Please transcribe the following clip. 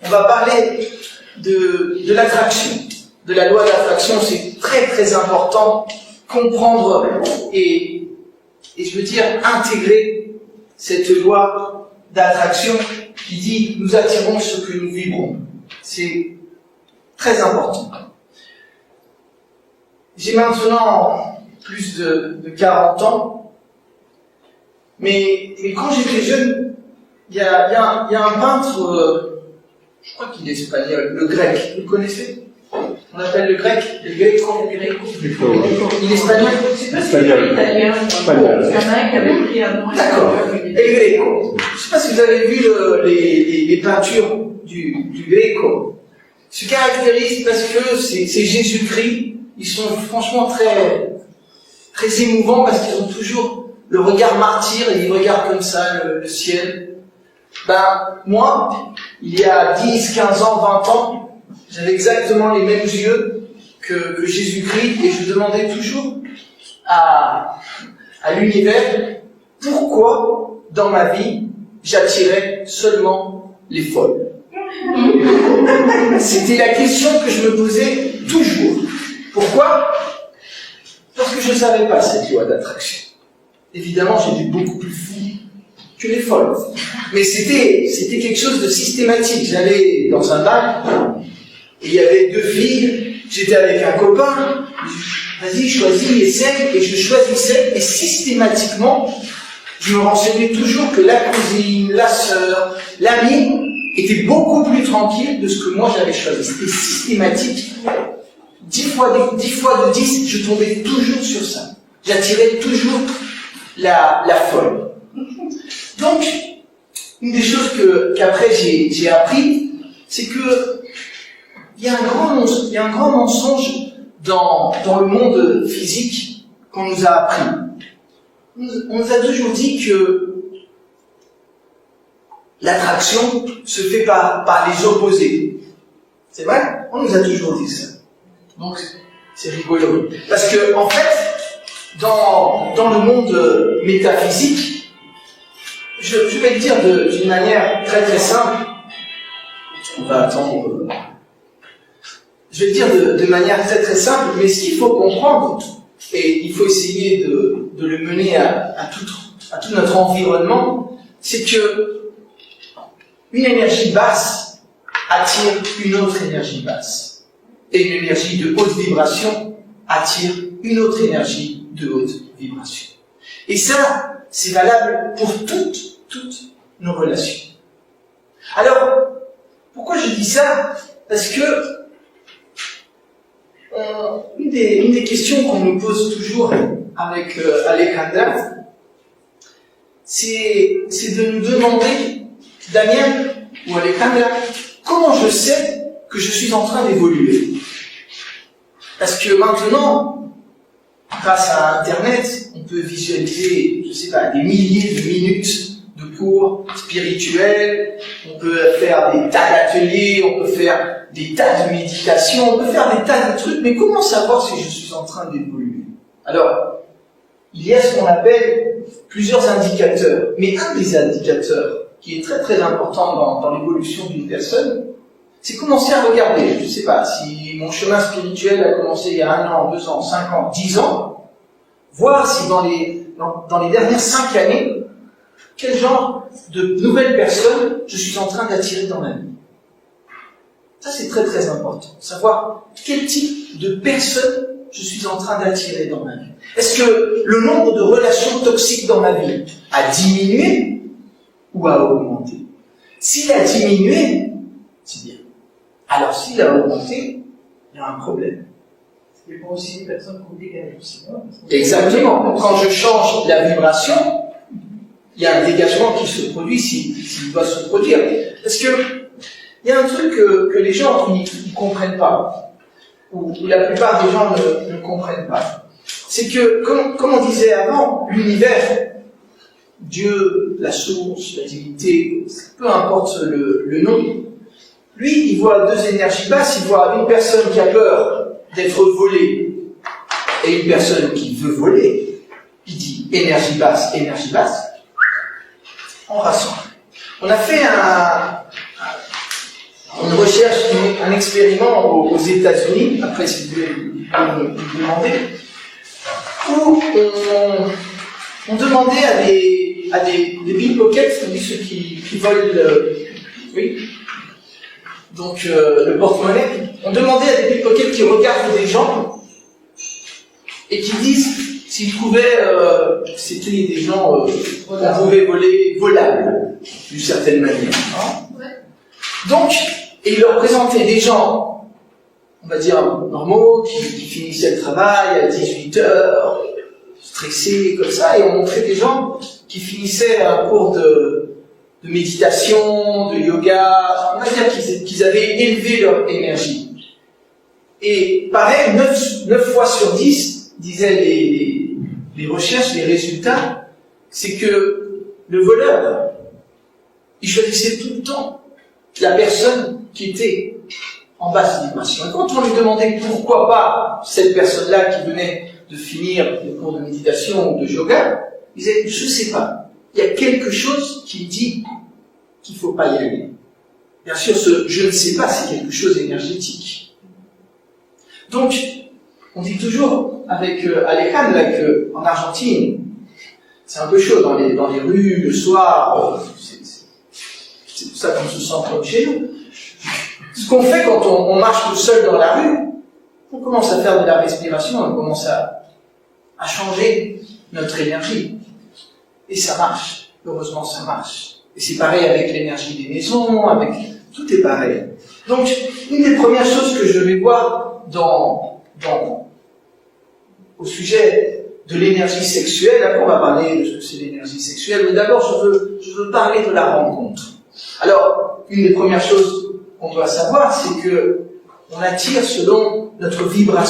on va parler de l'attraction, de la loi d'attraction. C'est très très important comprendre et je veux dire intégrer cette loi d'attraction qui dit nous attirons ce que nous vibrons. C'est très important. J'ai maintenant plus de 40 ans, mais quand j'étais jeune, il y a un peintre, je crois qu'il est espagnol, le grec, vous le connaissez? On appelle le grec, le Greco. Il est espagnol? Espagnol. Italien. Espagnol. Il y en a un qui avait pris un nom. D'accord. El Greco. Je ne sais pas si vous avez vu les peintures du Greco. Se caractérise parce que c'est Jésus-Christ. Ils sont franchement très, très émouvants parce qu'ils ont toujours le regard martyr et ils regardent comme ça le ciel. Moi, il y a 10, 15 ans, 20 ans, j'avais exactement les mêmes yeux que Jésus-Christ et je demandais toujours à l'univers pourquoi dans ma vie j'attirais seulement les folles. C'était la question que je me posais toujours. Pourquoi? Parce que je ne savais pas cette loi d'attraction. Évidemment, j'étais beaucoup plus fou que les folles. Mais c'était quelque chose de systématique. J'allais dans un bar, et il y avait 2 filles, j'étais avec un copain, vas-y, choisis, essaye, et je choisissais, et systématiquement, je me renseignais toujours que la cousine, la sœur, l'amie, était beaucoup plus tranquille de ce que moi j'avais choisi. C'était systématique. 10 fois de 10, je tombais toujours sur ça. J'attirais toujours la folle. Donc, une des choses qu'après j'ai appris, c'est que il y a un grand mensonge dans le monde physique qu'on nous a appris. On nous a toujours dit que l'attraction se fait par les opposés. C'est vrai? On nous a toujours dit ça. Donc, c'est rigolo. Parce que, en fait, dans le monde métaphysique, je vais le dire d'une manière très très simple. On va attendre. Je vais le dire de manière très très simple, mais ce qu'il faut comprendre, et il faut essayer de le mener à tout notre environnement, c'est que une énergie basse attire une autre énergie basse. Et une énergie de haute vibration attire une autre énergie de haute vibration. Et ça, c'est valable pour toutes nos relations. Alors, pourquoi je dis ça? Parce que une des questions qu'on nous pose toujours avec Alejandra, c'est de nous demander, Daniel ou Alejandra, comment je sais que je suis en train d'évoluer? Parce que maintenant, grâce à Internet, on peut visualiser, je sais pas, des milliers de minutes de cours spirituels, on peut faire des tas d'ateliers, on peut faire des tas de méditations, on peut faire des tas de trucs, mais comment savoir si je suis en train d'évoluer? Alors, il y a ce qu'on appelle plusieurs indicateurs, mais un des indicateurs qui est très très important dans l'évolution d'une personne, c'est commencer à regarder. Je ne sais pas, si mon chemin spirituel a commencé il y a 1 an, 2 ans, 5 ans, 10 ans, voir si dans les dernières 5 années, quel genre de nouvelles personnes je suis en train d'attirer dans ma vie. Ça, c'est très très important. Savoir quel type de personnes je suis en train d'attirer dans ma vie. Est-ce que le nombre de relations toxiques dans ma vie a diminué ou a augmenté? S'il a diminué, c'est bien. Alors, s'il a augmenté, il y a un problème. C'est pour aussi les personnes qu'on dégage aussi. Exactement. Quand je change la vibration, il y a un dégagement qui se produit s'il doit se produire. Parce que il y a un truc que les gens ne comprennent pas, ou la plupart des gens ne comprennent pas. C'est que, comme on disait avant, l'univers, Dieu, la source, la divinité, peu importe le nom, lui, il voit 2 énergies basses. Il voit une personne qui a peur d'être volée et une personne qui veut voler. Il dit énergie basse, on rassemble. On a fait recherche, un expériment aux États-Unis, après si vous voulez me demander, où on demandait à des pickpockets, c'est-à-dire ceux qui volent le porte-monnaie, on demandait à des pickpockets qui regardent des gens et qui disent s'ils trouvaient que c'était des gens qu'on pouvait voler volables, d'une certaine manière. Hein. Donc, et il leur présentait des gens, on va dire, normaux, qui finissaient le travail à 18 heures, stressés, comme ça, et on montrait des gens qui finissaient un cours de méditation, de yoga, on va dire qu'ils avaient élevé leur énergie. Et pareil, 9 fois sur 10, disaient les recherches, les résultats, c'est que le voleur, il choisissait tout le temps la personne qui était en basse vibration. Et quand on lui demandait pourquoi pas cette personne-là qui venait de finir le cours de méditation ou de yoga, il disait, je sais pas, il y a quelque chose qui dit qu'il faut pas y aller. Bien sûr, ce je ne sais pas, c'est quelque chose d'énergétique. Donc, on dit toujours avec Alejandro là, qu'en Argentine, c'est un peu chaud dans les rues, le soir, c'est pour ça qu'on se sent comme chez nous. Ce qu'on fait quand on marche tout seul dans la rue, on commence à faire de la respiration, on commence à changer notre énergie. Et ça marche. Heureusement, ça marche. Et c'est pareil avec l'énergie des maisons, avec tout est pareil. Donc, une des premières choses que je vais voir au sujet de l'énergie sexuelle, après on va parler de ce que c'est l'énergie sexuelle, mais d'abord je veux parler de la rencontre. Alors, une des premières choses qu'on doit savoir, c'est que on attire selon notre vibration.